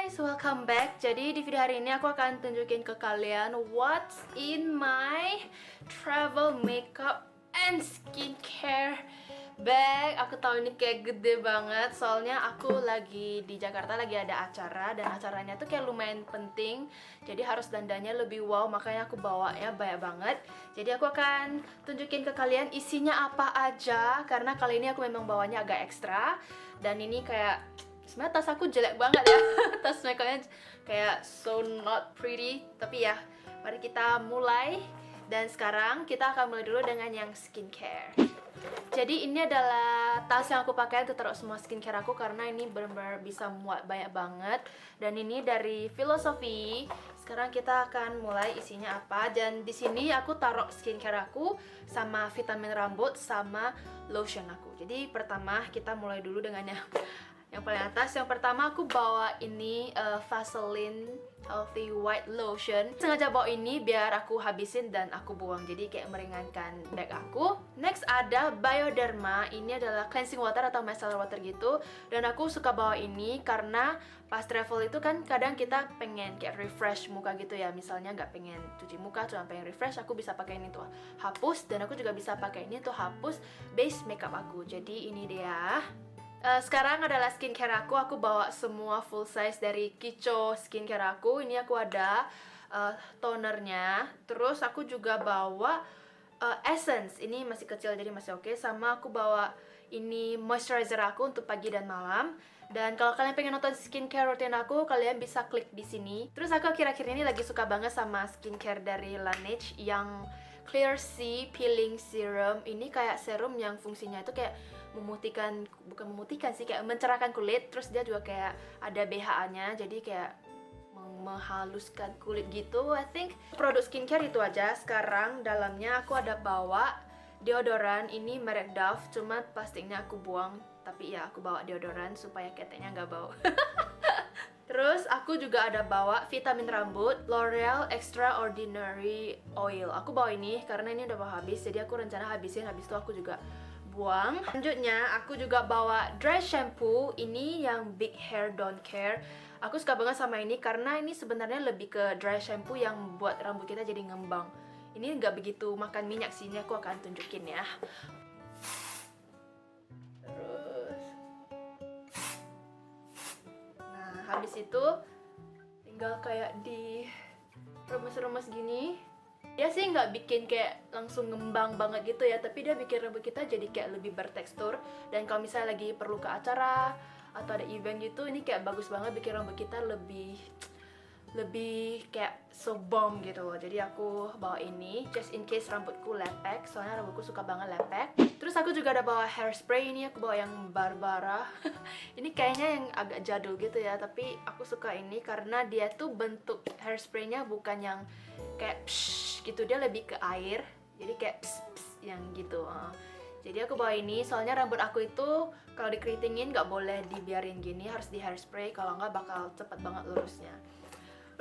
guys, welcome back. Jadi di video hari ini aku akan tunjukin ke kalian what's in my travel makeup and skincare bag. Aku tahu ini kayak gede banget, soalnya aku lagi di Jakarta, lagi ada acara, dan acaranya tuh kayak lumayan penting. Jadi harus dandannya lebih wow, makanya aku bawa ya banyak banget. Jadi aku akan tunjukin ke kalian isinya apa aja, karena kali ini aku memang bawanya agak ekstra. Dan ini kayak sebenarnya tas aku jelek banget ya. Tas makeupnya kayak so not pretty. Tapi ya, mari kita mulai. Dan sekarang kita akan mulai dulu dengan yang skincare. Jadi ini adalah tas yang aku pakai untuk taruh semua skincare aku, karena ini benar-benar bisa muat banyak banget. Dan ini dari Philosophy. Sekarang kita akan mulai isinya apa. Dan di sini aku taruh skincare aku sama vitamin rambut sama lotion aku. Jadi pertama kita mulai dulu dengan yang paling atas. Yang pertama aku bawa ini Vaseline Healthy White Lotion. Sengaja bawa ini biar aku habisin dan aku buang, jadi kayak meringankan bag aku. Next ada Bioderma. Ini adalah cleansing water atau micellar water gitu. Dan aku suka bawa ini karena pas travel itu kan kadang kita pengen kayak refresh muka gitu ya. Misalnya nggak pengen cuci muka, cuma pengen refresh, aku bisa pakai ini tuh hapus. Dan aku juga bisa pakai ini tuh hapus base makeup aku. Jadi ini dia. Sekarang adalah skincare aku bawa semua full size dari Kicho skincare aku. Ini aku ada tonernya. Terus aku juga bawa essence. Ini masih kecil jadi masih oke. Sama aku bawa ini moisturizer aku untuk pagi dan malam. Dan kalau kalian pengen nonton skincare routine aku, kalian bisa klik di sini. Terus aku akhir-akhir ini lagi suka banget sama skincare dari Laneige yang Clear Sea Peeling Serum. Ini kayak serum yang fungsinya itu kayak memutihkan, bukan memutihkan sih, kayak mencerahkan kulit. Terus dia juga kayak ada BHA-nya, jadi kayak menghaluskan kulit gitu. I think produk skincare itu aja. Sekarang dalamnya aku ada bawa deodoran. Ini merek Dove, cuma plastiknya aku buang. Tapi ya aku bawa deodoran supaya keteknya nggak bau. Terus aku juga ada bawa vitamin rambut L'Oreal Extraordinary Oil. Aku bawa ini karena ini udah mau habis, jadi aku rencana habisin, habis itu aku juga buang. Selanjutnya aku juga bawa dry shampoo. Ini yang Big Hair Don't Care. Aku suka banget sama ini karena ini sebenarnya lebih ke dry shampoo yang buat rambut kita jadi ngembang. Ini nggak begitu makan minyak sih, ini aku akan tunjukin ya. Terus nah, habis itu tinggal kayak di remes-remes gini. Dia sih nggak bikin kayak langsung ngembang banget gitu ya, tapi dia bikin rambut kita jadi kayak lebih bertekstur. Dan kalau misalnya lagi perlu ke acara atau ada event gitu, ini kayak bagus banget bikin rambut kita lebih kayak so bomb gitu loh. Jadi aku bawa ini just in case rambutku lepek, soalnya rambutku suka banget lepek. Terus aku juga ada bawa hairspray. Ini aku bawa yang Barbara. Ini kayaknya yang agak jadul gitu ya, tapi aku suka ini karena dia tuh bentuk hairspraynya bukan yang kayak psh gitu, dia lebih ke air, jadi kayak pss, pss, yang gitu. Jadi aku bawa ini soalnya rambut aku itu kalau dikeritingin nggak boleh dibiarin gini, harus di hairspray, kalau nggak bakal cepet banget lurusnya.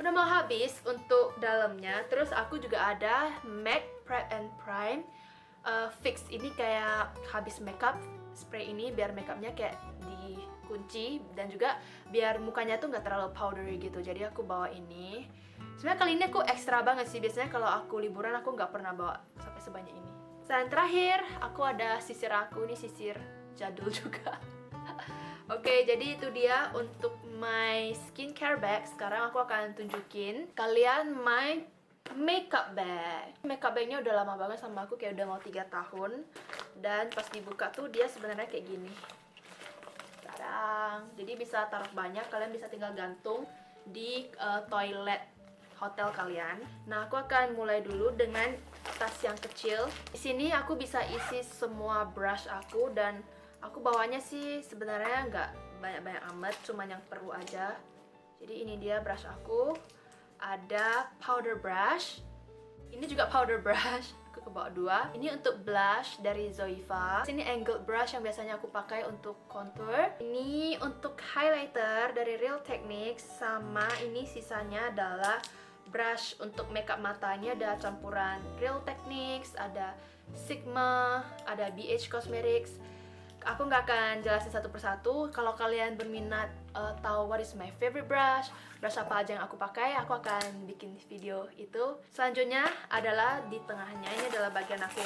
Udah mau habis untuk dalamnya. Terus aku juga ada MAC Prep and Prime Fix. Ini kayak habis makeup spray ini biar makeupnya kayak dikunci, dan juga biar mukanya tuh nggak terlalu powdery gitu. Jadi aku bawa ini. Sebenarnya kali ini aku ekstra banget sih. Biasanya kalau aku liburan aku nggak pernah bawa sampai sebanyak ini. Dan terakhir aku ada sisir aku. Ini sisir jadul juga. Oke, jadi itu dia untuk my skincare bag. Sekarang aku akan tunjukin kalian my makeup bag. Makeup bagnya udah lama banget sama aku, kayak udah mau 3 tahun. Dan pas dibuka tuh dia sebenarnya kayak gini. Tadang. Jadi bisa taruh banyak, kalian bisa tinggal gantung di toilet hotel kalian. Nah, aku akan mulai dulu dengan tas yang kecil. Di sini aku bisa isi semua brush aku, dan aku bawanya sih sebenarnya nggak banyak-banyak amat, cuman yang perlu aja. Jadi ini dia brush aku. Ada powder brush. Ini juga powder brush. Aku kebawa 2. Ini untuk blush dari Zoeva. Ini angled brush yang biasanya aku pakai untuk contour. Ini untuk highlighter dari Real Techniques. Sama ini sisanya adalah brush untuk makeup matanya. Ada campuran Real Techniques, ada Sigma, ada BH Cosmetics. aku nggak akan jelasin satu persatu. Kalau kalian berminat tahu what is my favorite brush apa aja yang aku pakai, aku akan bikin video itu. Selanjutnya adalah di tengahnya, ini adalah bagian aku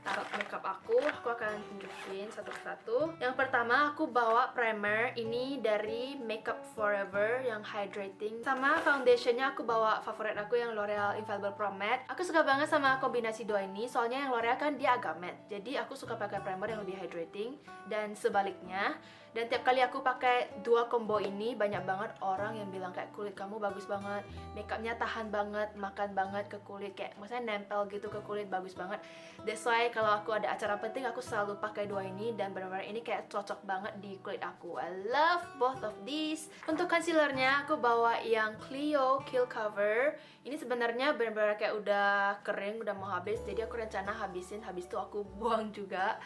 taruh makeup aku akan tunjukin satu persatu. Yang pertama aku bawa primer, ini dari Makeup Forever yang hydrating. Sama foundationnya aku bawa favorit aku yang L'Oreal Infallible Pro Matte. Aku suka banget sama kombinasi dua ini, soalnya yang L'Oreal kan dia agak matte, jadi aku suka pakai primer yang lebih hydrating dan sebaliknya. Dan tiap kali aku pakai dua combo ini, banyak banget orang yang bilang kayak kulit kamu bagus banget, makeupnya tahan banget, makan banget ke kulit, kayak maksudnya nempel gitu ke kulit, bagus banget. That's why kalau aku ada acara penting aku selalu pakai dua ini, dan benar-benar ini kayak cocok banget di kulit aku. I love both of these. Untuk concealernya aku bawa yang Clio Kill Cover. Ini sebenarnya benar-benar kayak udah kering, udah mau habis, jadi aku rencana habisin, habis itu aku buang juga.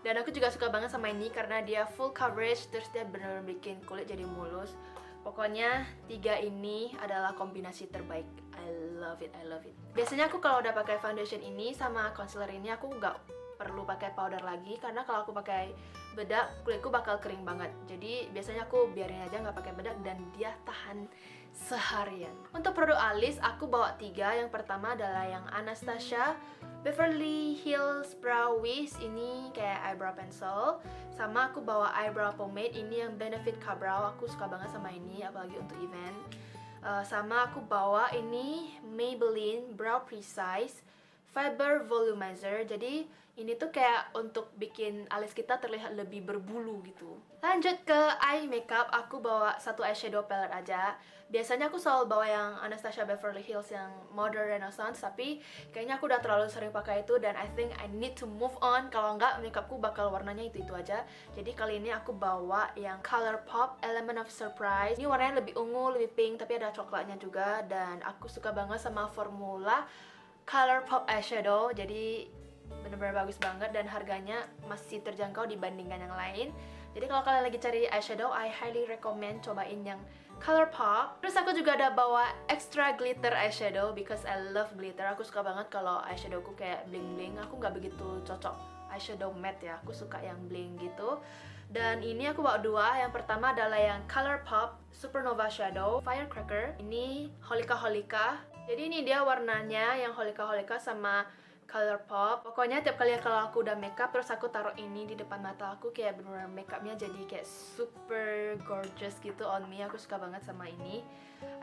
Dan aku juga suka banget sama ini karena dia full coverage, terus dia benar-benar bikin kulit jadi mulus. Pokoknya tiga ini adalah kombinasi terbaik. I love it, I love it. Biasanya aku kalau udah pakai foundation ini sama concealer ini, aku nggak perlu pakai powder lagi, karena kalau aku pakai bedak kulitku bakal kering banget. Jadi biasanya aku biarin aja nggak pakai bedak dan dia tahan seharian. Untuk produk alis aku bawa tiga. Yang pertama adalah yang Anastasia Beverly Hills Brow Wiz, ini kayak eyebrow pencil. Sama aku bawa eyebrow pomade, ini yang Benefit Ka-Brow. Aku suka banget sama ini, apalagi untuk event. Sama aku bawa ini Maybelline Brow Precise Fiber Volumizer. Jadi ini tuh kayak untuk bikin alis kita terlihat lebih berbulu gitu. Lanjut ke eye makeup, aku bawa satu eyeshadow palette aja. Biasanya aku selalu bawa yang Anastasia Beverly Hills yang Modern Renaissance, tapi kayaknya aku udah terlalu sering pakai itu dan I think I need to move on. Kalau enggak, makeupku bakal warnanya itu-itu aja. Jadi kali ini aku bawa yang ColourPop Element of Surprise. Ini warnanya lebih ungu, lebih pink, tapi ada coklatnya juga. Dan aku suka banget sama formula ColourPop eyeshadow, jadi bener-bener bagus banget dan harganya masih terjangkau dibandingkan yang lain. Jadi kalau kalian lagi cari eyeshadow, I highly recommend cobain yang ColourPop. Terus aku juga ada bawa extra glitter eyeshadow because I love glitter. Aku suka banget kalau eyeshadowku kayak bling-bling. Aku nggak begitu cocok eyeshadow matte ya, aku suka yang bling gitu. Dan ini aku bawa dua. Yang pertama adalah yang ColourPop Supernova Shadow Firecracker. Ini Holika Holika. Jadi ini dia warnanya yang Holika Holika sama ColourPop. Pokoknya tiap kali kalau aku udah makeup terus aku taruh ini di depan mata aku, kayak bener-bener makeupnya jadi kayak super gorgeous gitu on me. Aku suka banget sama ini,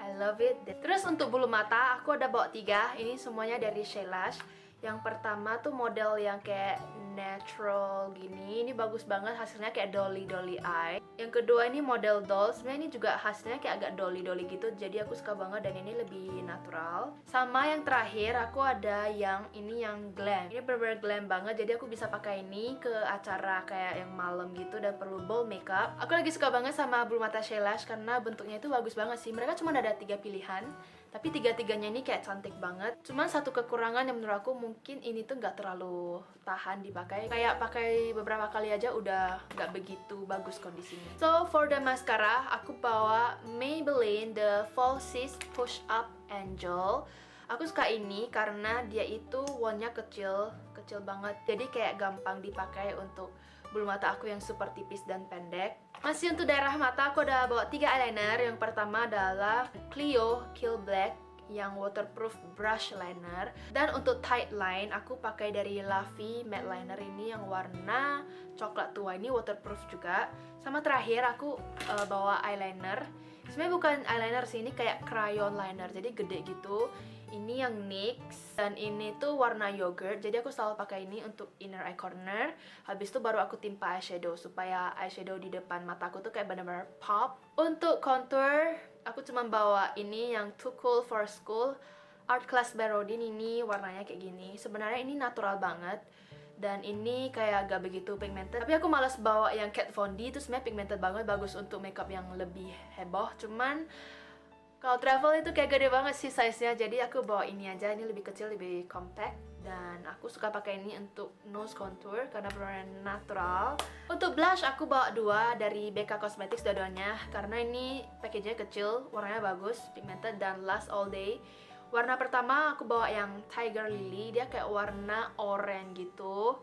I love it. Terus untuk bulu mata aku ada bawa tiga. Ini semuanya dari Shea Lash. Yang pertama tuh model yang kayak natural gini, ini bagus banget hasilnya, kayak dolly eye. Yang kedua ini model doll, sebenarnya ini juga hasilnya kayak agak dolly gitu, jadi aku suka banget dan ini lebih natural. Sama yang terakhir aku ada yang ini yang glam. Ini bener-bener glam banget, jadi aku bisa pakai ini ke acara kayak yang malam gitu dan perlu bold makeup. Aku lagi suka banget sama bulu mata Shea Lash karena bentuknya itu bagus banget sih. Mereka cuma ada 3 pilihan, tapi tiga-tiganya ini kayak cantik banget. Cuman satu kekurangan yang menurut aku mungkin ini tuh nggak terlalu tahan dipakai. Kayak pakai beberapa kali aja udah nggak begitu bagus kondisinya. So for the mascara, aku bawa Maybelline The Falsies Push Up Angel. Aku suka ini karena dia itu wandnya kecil banget. Jadi kayak gampang dipakai untuk bulu mata aku yang super tipis dan pendek. Masih untuk daerah mata, aku udah bawa 3 eyeliner. Yang pertama adalah Clio Kill Black yang waterproof brush liner. Dan untuk tight line, aku pakai dari Lavi matte liner ini yang warna coklat tua, ini waterproof juga. Sama terakhir aku bawa eyeliner. Sebenarnya bukan eyeliner sih, ini kayak crayon liner, jadi gede gitu. Ini yang NYX dan ini tuh warna yogurt. Jadi aku selalu pakai ini untuk inner eye corner. Habis itu baru aku timpa eyeshadow supaya eyeshadow di depan mataku tuh kayak bener-bener pop. Untuk contour, aku cuma bawa ini yang Too Cool for School Art Class by Rodin. Ini warnanya kayak gini. Sebenarnya ini natural banget dan ini kayak gak begitu pigmented. Tapi aku malas bawa yang Kat Von D, itu sebenarnya pigmented banget, bagus untuk makeup yang lebih heboh. Cuman kalau travel itu kayak gede banget sih size-nya, jadi aku bawa ini aja. Ini lebih kecil, lebih compact, dan aku suka pakai ini untuk nose contour karena benar-benar natural. Untuk blush aku bawa 2 dari BK Cosmetics dua-duanya karena ini package-nya kecil, warnanya bagus, pigmented, dan last all day. Warna pertama aku bawa yang Tiger Lily, dia kayak warna oranye gitu.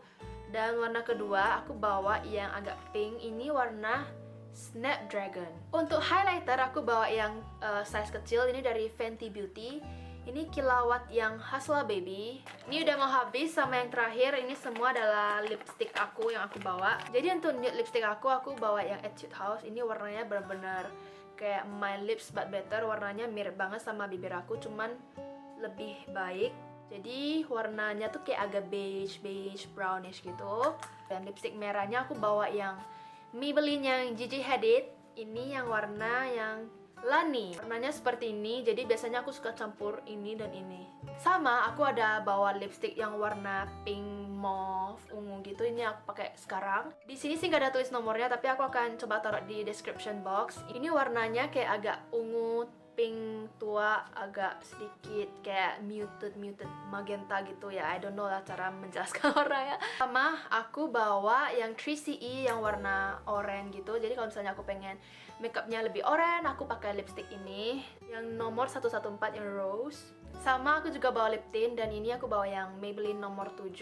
Dan warna kedua aku bawa yang agak pink, ini warna Snapdragon. Untuk highlighter aku bawa yang size kecil, ini dari Fenty Beauty. Ini kilawat yang Hustla Baby. Ini udah mau habis. Sama yang terakhir, ini semua adalah lipstick aku yang aku bawa. Jadi untuk nude lipstick aku bawa yang Etude House. Ini warnanya benar-benar kayak My Lips But Better. Warnanya mirip banget sama bibir aku, cuman lebih baik. Jadi warnanya tuh kayak agak beige brownish gitu. Dan lipstick merahnya aku bawa yang Maybelline yang Gigi Hadid. Ini yang warna yang Lani. Warnanya seperti ini, jadi biasanya aku suka campur ini dan ini. Sama, aku ada bawa lipstick yang warna pink mauve ungu gitu. Ini aku pakai sekarang. Di sini sih nggak ada tulis nomornya, tapi aku akan coba taruh di description box. Ini warnanya kayak agak ungu pink tua, agak sedikit kayak muted magenta gitu ya. I don't know lah cara menjelaskan warnanya. Sama aku bawa yang 3CE yang warna oranye gitu. Jadi kalau misalnya aku pengen makeupnya lebih oranye, aku pakai lipstick ini yang nomor 114 yang rose. Sama aku juga bawa lip tint, dan ini aku bawa yang Maybelline nomor 7.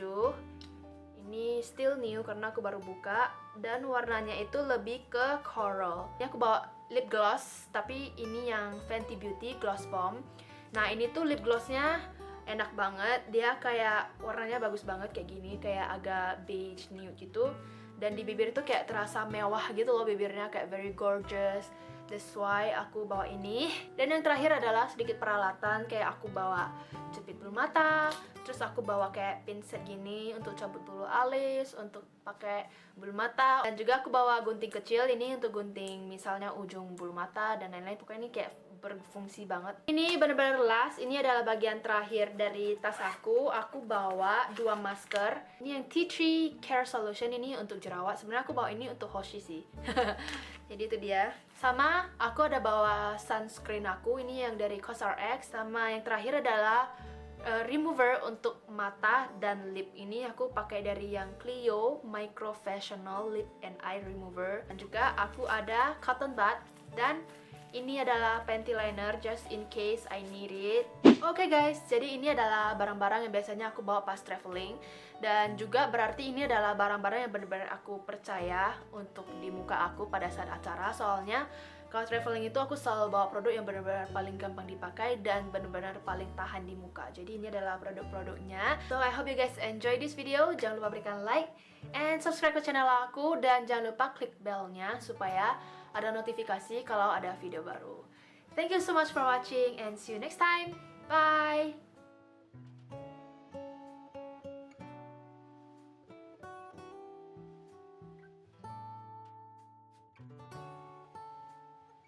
Ini still new karena aku baru buka, dan warnanya itu lebih ke coral. Ini aku bawa lip gloss, tapi ini yang Fenty Beauty Gloss Bomb. Nah ini tuh lip glossnya enak banget. Dia kayak warnanya bagus banget kayak gini, kayak agak beige nude gitu. Dan di bibir itu kayak terasa mewah gitu loh bibirnya, kayak very gorgeous. That's why aku bawa ini. Dan yang terakhir adalah sedikit peralatan, kayak aku bawa jepit bulu mata, terus aku bawa kayak pinset gini untuk cabut bulu alis, untuk pakai bulu mata, dan juga aku bawa gunting kecil ini untuk gunting misalnya ujung bulu mata dan lain-lain. Pokoknya ini kayak berfungsi banget. Ini benar-benar last. Ini adalah bagian terakhir dari tas aku. Aku bawa 2 masker. Ini yang Tea Tree Care Solution, ini untuk jerawat. Sebenarnya aku bawa ini untuk Hoshi sih. Jadi itu dia. Sama aku ada bawa sunscreen aku, ini yang dari COSRX. Sama yang terakhir adalah remover untuk mata dan lip. Ini aku pakai dari yang Clio Micro Professional Lip and Eye Remover. Dan juga aku ada cotton bud, dan ini adalah panty liner just in case I need it. Oke guys, jadi ini adalah barang-barang yang biasanya aku bawa pas traveling. Dan juga berarti ini adalah barang-barang yang benar-benar aku percaya untuk di muka aku pada saat acara. Soalnya kalau traveling itu aku selalu bawa produk yang benar-benar paling gampang dipakai dan benar-benar paling tahan di muka. Jadi ini adalah produk-produknya. So I hope you guys enjoy this video. Jangan lupa berikan like and subscribe ke channel aku, dan jangan lupa klik bellnya supaya ada notifikasi kalau ada video baru. Thank you so much for watching and see you next time. Bye!